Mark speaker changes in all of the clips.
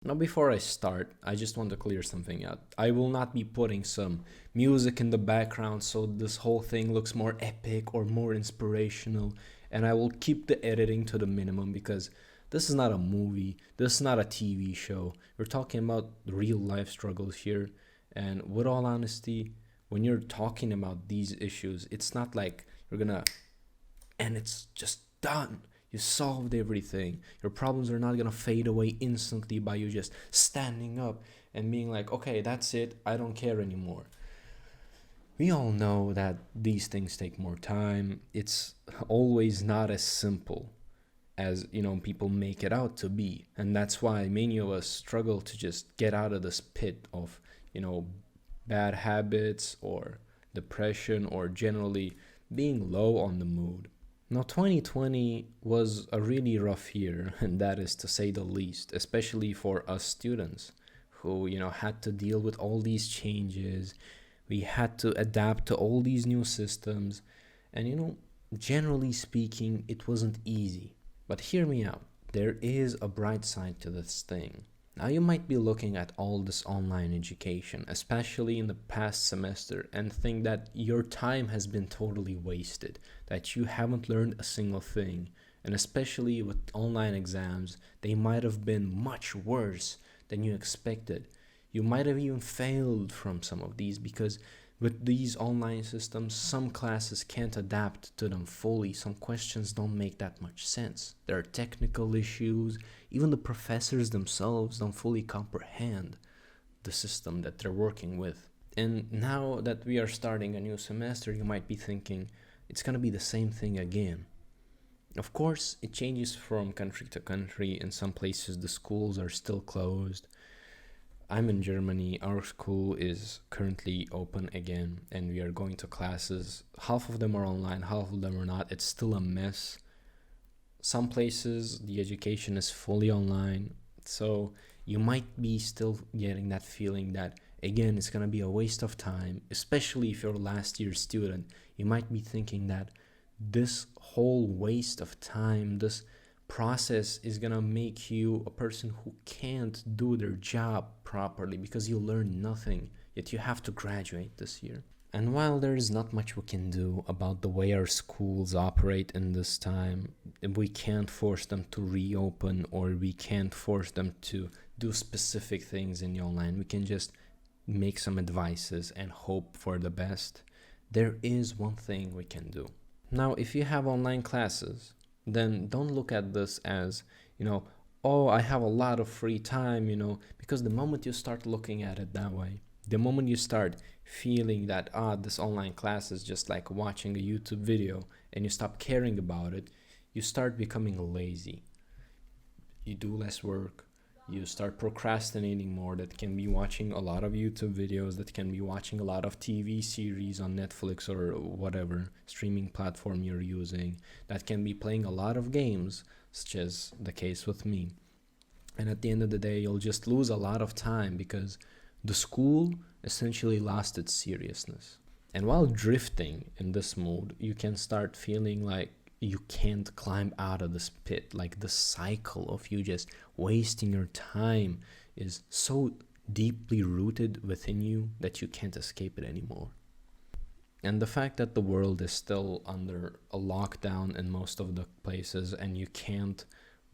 Speaker 1: Now, before I start, I just want to clear something out. I will not be putting some music in the background so this whole thing looks more epic or more inspirational, and I will keep the editing to the minimum because this is not a movie, this is not a TV show. We're talking about real life struggles here, and with all honesty, when you're talking about these issues, it's not like you're gonna and it's just done. You solved everything. Your problems are not gonna fade away instantly by you just standing up and being like, okay, that's it, I don't care anymore. We all know that these things take more time. It's always not as simple as people make it out to be, and that's why many of us struggle to just get out of this pit of you know bad habits or depression or generally being low on the mood. Now, 2020 was a really rough year, and that is to say the least, especially for us students who, had to deal with all these changes. We had to adapt to all these new systems, and, generally speaking, it wasn't easy. But hear me out. There is a bright side to this thing. Now, you might be looking at all this online education, especially in the past semester, and think that your time has been totally wasted, that you haven't learned a single thing. And especially with online exams, they might have been much worse than you expected. You might have even failed from some of these because with these online systems, some classes can't adapt to them fully. Some questions don't make that much sense. There are technical issues. Even the professors themselves don't fully comprehend the system that they're working with. And now that we are starting a new semester, you might be thinking it's going to be the same thing again. Of course, it changes from country to country. In some places, the schools are still closed. I'm in Germany. Our school is currently open again, and we are going to classes. Half of them are online, half of them are not. It's still a mess. Some places, the education is fully online. So you might be still getting that feeling that, again, it's going to be a waste of time, especially if you're a last year student. You might be thinking that this whole waste of time, this process is gonna make you a person who can't do their job properly because you learn nothing, yet you have to graduate this year. And while there is not much we can do about the way our schools operate in this time, we can't force them to reopen or we can't force them to do specific things in the online. We can just make some advices and hope for the best. There is one thing we can do. Now, if you have online classes, then don't look at this as, oh, I have a lot of free time, because the moment you start looking at it that way, the moment you start feeling that, this online class is just like watching a YouTube video and you stop caring about it, you start becoming lazy. You do less work, you start procrastinating more. That can be watching a lot of YouTube videos, that can be watching a lot of TV series on Netflix or whatever streaming platform you're using, that can be playing a lot of games, such as the case with me. And at the end of the day, you'll just lose a lot of time because the school essentially lost its seriousness. And while drifting in this mode, you can start feeling like you can't climb out of this pit. Like the cycle of you just wasting your time is so deeply rooted within you that you can't escape it anymore. And the fact that the world is still under a lockdown in most of the places and you can't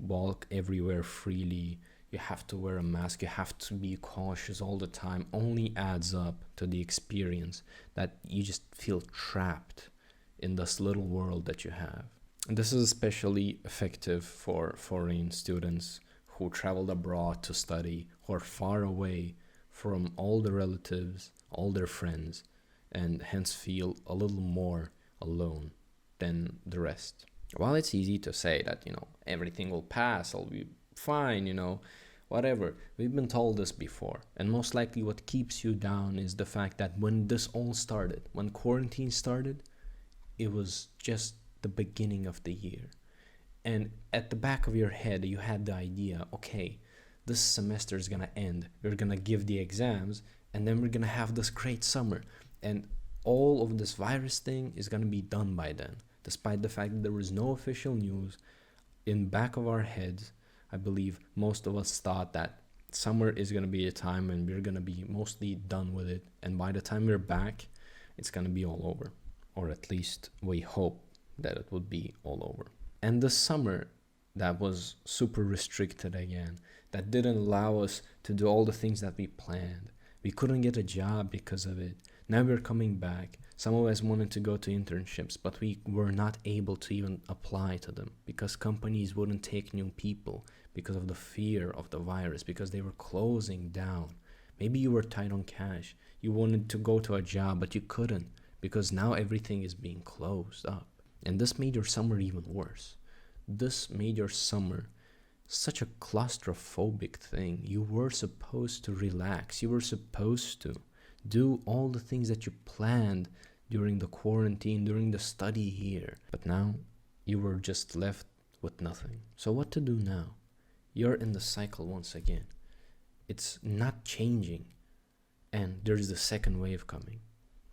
Speaker 1: walk everywhere freely, you have to wear a mask, you have to be cautious all the time, only adds up to the experience that you just feel trapped in this little world that you have. And this is especially effective for foreign students who traveled abroad to study, who are far away from all their relatives, all their friends, and hence feel a little more alone than the rest. While it's easy to say that, everything will pass, I'll be fine, whatever. We've been told this before. And most likely what keeps you down is the fact that when this all started, when quarantine started, it was just the beginning of the year. And at the back of your head, you had the idea, okay, this semester is gonna end. We're gonna give the exams, and then we're gonna have this great summer. And all of this virus thing is gonna be done by then. Despite the fact that there was no official news, in back of our heads, I believe most of us thought that Summer is going to be a time when we're going to be mostly done with it. And by the time we're back, it's going to be all over. Or at least we hope that it would be all over. And the summer that was super restricted again, that didn't allow us to do all the things that we planned. We couldn't get a job because of it. Now we're coming back. Some of us wanted to go to internships, but we were not able to even apply to them because companies wouldn't take new people because of the fear of the virus, because they were closing down. Maybe you were tight on cash. You wanted to go to a job, but you couldn't because now everything is being closed up. And this made your summer even worse. This made your summer such a claustrophobic thing. You were supposed to relax. You were supposed to do all the things that you planned during the quarantine, during the study here. But now you were just left with nothing. So what to do now? You're in the cycle once again. It's not changing. And there's the second wave coming.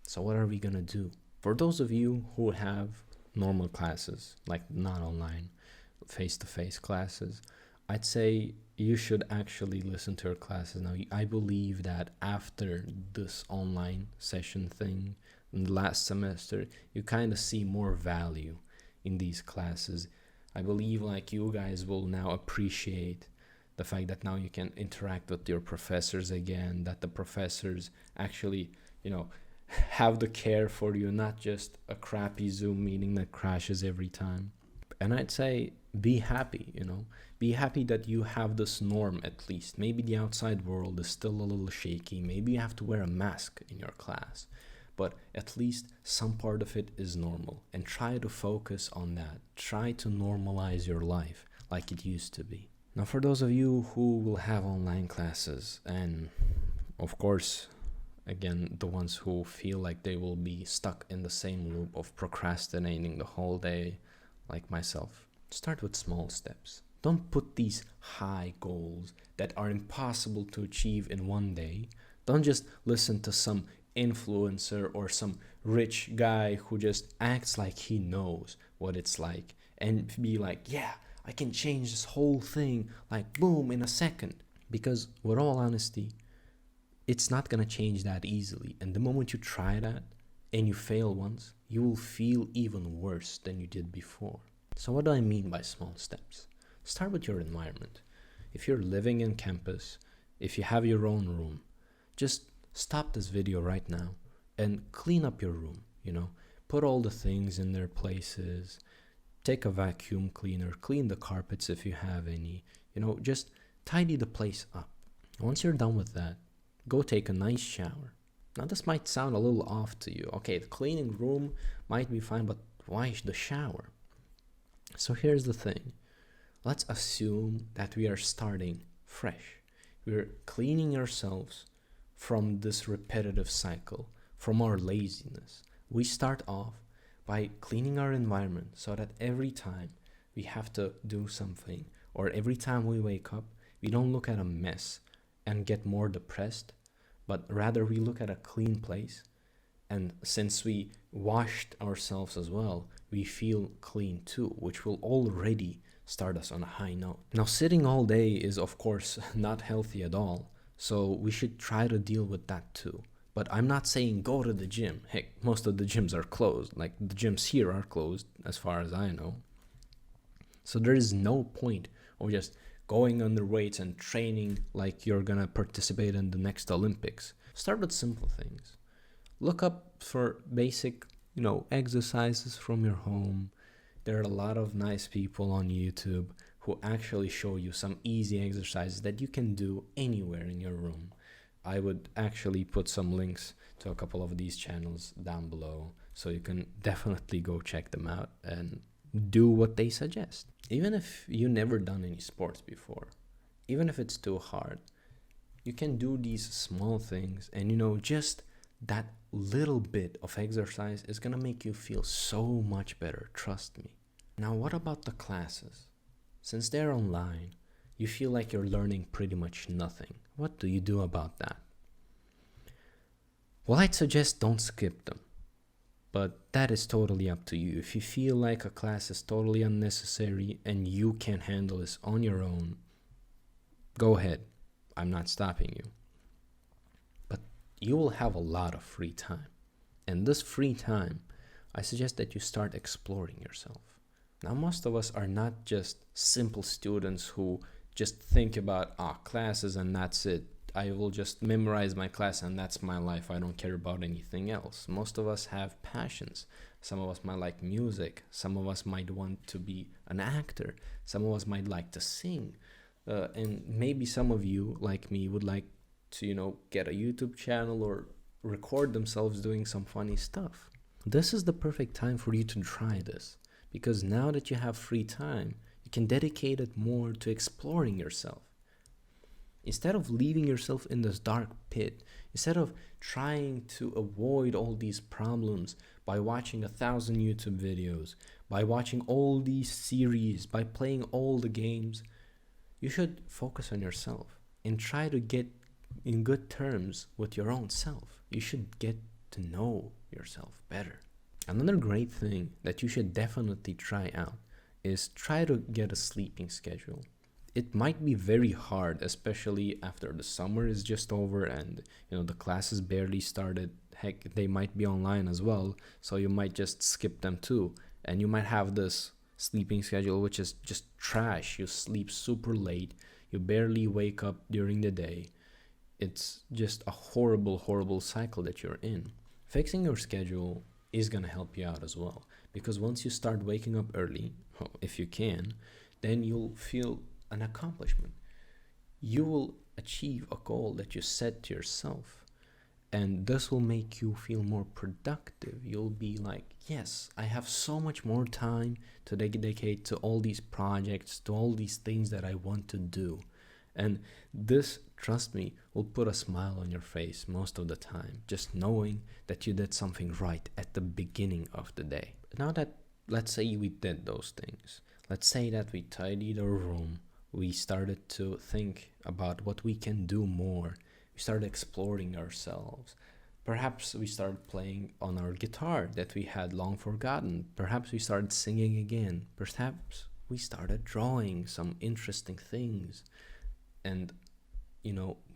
Speaker 1: So what are we gonna do? For those of you who have normal classes, like not online, face-to-face classes, I'd say you should actually listen to your classes now. I believe that after this online session thing in the last semester, you kind of see more value in these classes. I believe like you guys will now appreciate the fact that now you can interact with your professors again, that the professors actually, have the care for you, not just a crappy Zoom meeting that crashes every time. And I'd say be happy, be happy that you have this norm at least. Maybe the outside world is still a little shaky. Maybe you have to wear a mask in your class, but at least some part of it is normal, and try to focus on that. Try to normalize your life like it used to be. Now, for those of you who will have online classes, and of course, again, the ones who feel like they will be stuck in the same loop of procrastinating the whole day, like myself, start with small steps. Don't put these high goals that are impossible to achieve in one day. Don't just listen to some influencer or some rich guy who just acts like he knows what it's like and be like, yeah, I can change this whole thing like boom in a second. Because with all honesty, it's not gonna change that easily. And the moment you try that and you fail once, you will feel even worse than you did before. So what do I mean by small steps? Start with your environment. If you're living in campus, if you have your own room, just stop this video right now and clean up your room, put all the things in their places, take a vacuum cleaner, clean the carpets if you have any, just tidy the place up. Once you're done with that, go take a nice shower. Now this might sound a little off to you. Okay, the cleaning room might be fine, but why the shower? So here's the thing. Let's assume that we are starting fresh. We're cleaning ourselves from this repetitive cycle, from our laziness. We start off by cleaning our environment so that every time we have to do something, or every time we wake up, we don't look at a mess and get more depressed, but rather we look at a clean place. And since we washed ourselves as well, we feel clean too, which will already start us on a high note. Now, sitting all day is of course not healthy at all, so we should try to deal with that too. But I'm not saying go to the gym. Heck, most of the gyms are closed. Like the gyms here are closed as far as I know. So there is no point of just going under weights and training like you're gonna participate in the next Olympics. Start with simple things. Look up for basic, exercises from your home. There are a lot of nice people on YouTube who actually show you some easy exercises that you can do anywhere in your room. I would actually put some links to a couple of these channels down below, so you can definitely go check them out and do what they suggest. Even if you never done any sports before, even if it's too hard, you can do these small things, and just that little bit of exercise is gonna make you feel so much better, trust me. Now, what about the classes? Since they're online, you feel like you're learning pretty much nothing. What do you do about that? Well, I'd suggest don't skip them. But that is totally up to you. If you feel like a class is totally unnecessary and you can handle this on your own, go ahead. I'm not stopping you. But you will have a lot of free time. And this free time, I suggest that you start exploring yourself. Now, most of us are not just simple students who just think about classes and that's it. I will just memorize my class and that's my life. I don't care about anything else. Most of us have passions. Some of us might like music. Some of us might want to be an actor. Some of us might like to sing. And maybe some of you, like me, would like to, get a YouTube channel or record themselves doing some funny stuff. This is the perfect time for you to try this, because now that you have free time, you can dedicate it more to exploring yourself. Instead of leaving yourself in this dark pit, instead of trying to avoid all these problems by watching 1,000 YouTube videos, by watching all these series, by playing all the games, you should focus on yourself and try to get in good terms with your own self. You should get to know yourself better. Another great thing that you should definitely try out is try to get a sleeping schedule. It might be very hard, especially after the summer is just over and the classes barely started. Heck, they might be online as well, so you might just skip them too. And you might have this sleeping schedule which is just trash. You sleep super late, you barely wake up during the day. It's just a horrible cycle that you're in. Fixing your schedule is gonna help you out as well, because once you start waking up early, if you can, then you'll feel an accomplishment. You will achieve a goal that you set to yourself, and this will make you feel more productive. You'll be like, yes, I have so much more time to dedicate to all these projects, to all these things that I want to do. And this, trust me, will put a smile on your face most of the time, just knowing that you did something right at the beginning of the day. Now that, let's say we did those things, let's say that we tidied our room, we started to think about what we can do more, we started exploring ourselves. Perhaps we started playing on our guitar that we had long forgotten. Perhaps we started singing again. Perhaps we started drawing some interesting things. And,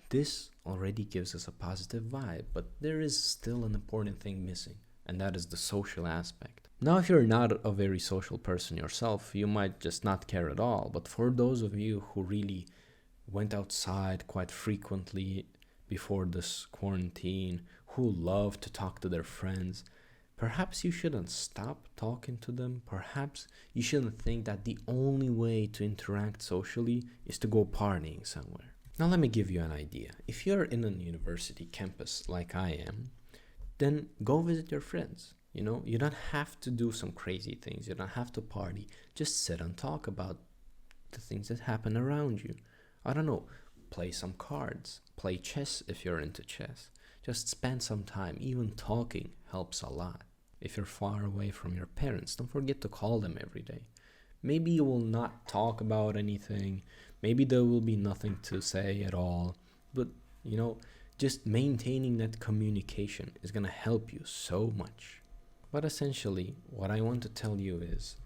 Speaker 1: this already gives us a positive vibe, but there is still an important thing missing, and that is the social aspect. Now, if you're not a very social person yourself, you might just not care at all. But for those of you who really went outside quite frequently before this quarantine, who love to talk to their friends, perhaps you shouldn't stop talking to them. Perhaps you shouldn't think that the only way to interact socially is to go partying somewhere. Now, let me give you an idea. If you're in a university campus like I am, then go visit your friends. You don't have to do some crazy things. You don't have to party. Just sit and talk about the things that happen around you. I don't know, play some cards, play chess if you're into chess. Just spend some time. Even talking helps a lot. If you're far away from your parents, don't forget to call them every day. Maybe you will not talk about anything. Maybe there will be nothing to say at all. But, just maintaining that communication is going to help you so much. But essentially, what I want to tell you is,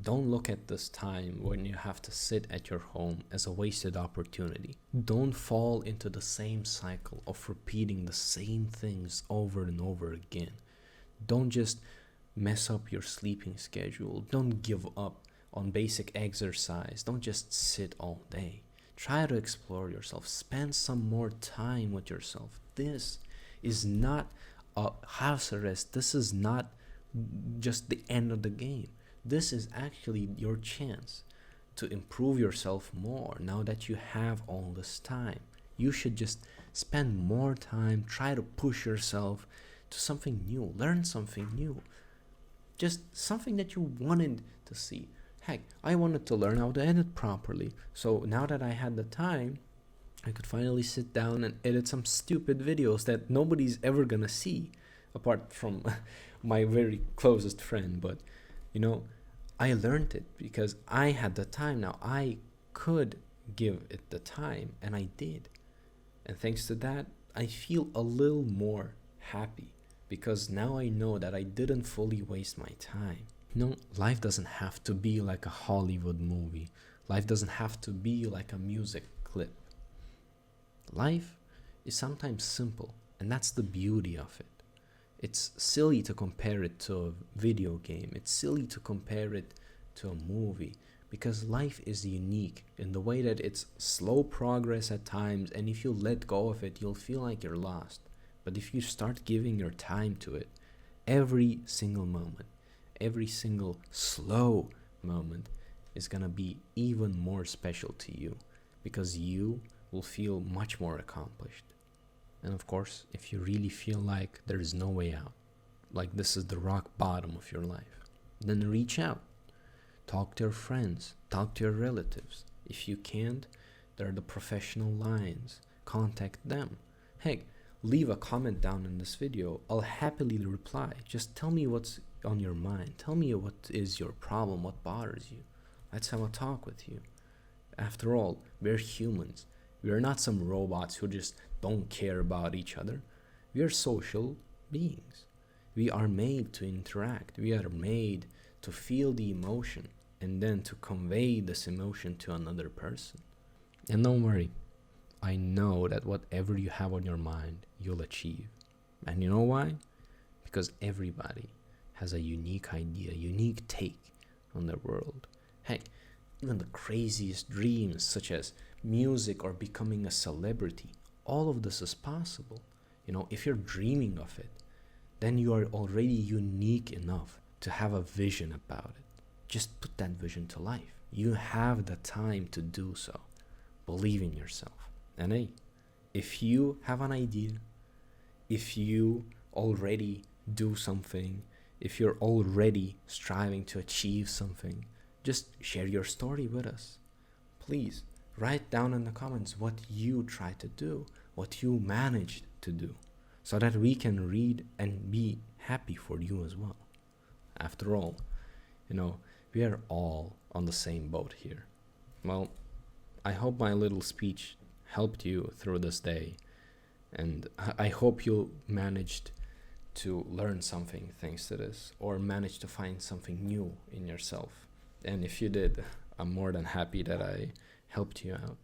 Speaker 1: don't look at this time when you have to sit at your home as a wasted opportunity. Don't fall into the same cycle of repeating the same things over and over again. Don't just mess up your sleeping schedule. Don't give up on basic exercise. Don't just sit all day. Try to explore yourself. Spend some more time with yourself. This is not a house arrest. This is not just the end of the game. This is actually your chance to improve yourself more now that you have all this time. You should just spend more time, try to push yourself to something new, learn something new, just something that you wanted to see. Heck, I wanted to learn how to edit properly, so now that I had the time, I could finally sit down and edit some stupid videos that nobody's ever gonna see, apart from my very closest friend. But I learned it because I had the time. Now I could give it the time, and I did. And thanks to that, I feel a little more happy because now I know that I didn't fully waste my time. Life doesn't have to be like a Hollywood movie. Life doesn't have to be like a music clip. Life is sometimes simple, and that's the beauty of it. It's silly to compare it to a video game, it's silly to compare it to a movie, because life is unique in the way that it's slow progress at times, and if you let go of it, you'll feel like you're lost. But if you start giving your time to it, every single moment, every single slow moment is gonna be even more special to you, because you will feel much more accomplished. And of course, if you really feel like there is no way out, like this is the rock bottom of your life, then reach out. Talk to your friends, talk to your relatives. If you can't, there are the professional lines. Contact them. Heck, leave a comment down in this video. I'll happily reply. Just tell me what's on your mind. Tell me what is your problem, what bothers you. Let's have a talk with you. After all, we're humans. We are not some robots who just don't care about each other. We are social beings. We are made to interact. We are made to feel the emotion and then to convey this emotion to another person. And don't worry, I know that whatever you have on your mind, you'll achieve. And you know why? Because everybody has a unique idea, unique take on the world. Heck, even the craziest dreams, such as music or becoming a celebrity, all of this is possible. If you're dreaming of it, then you are already unique enough to have a vision about it. Just put that vision to life. You have the time to do so. Believe in yourself. And hey, if you have an idea, if you already do something, if you're already striving to achieve something, just share your story with us. Please write down in the comments what you tried to do, what you managed to do, so that we can read and be happy for you as well. After all, we are all on the same boat here. Well, I hope my little speech helped you through this day, and I hope you managed to learn something thanks to this, or managed to find something new in yourself. And if you did, I'm more than happy that I helped you out.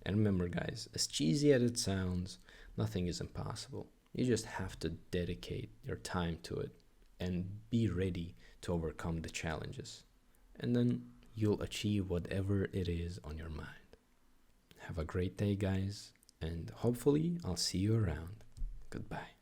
Speaker 1: And remember, guys, as cheesy as it sounds, nothing is impossible. You just have to dedicate your time to it and be ready to overcome the challenges. And then you'll achieve whatever it is on your mind. Have a great day, guys, and hopefully I'll see you around. Goodbye.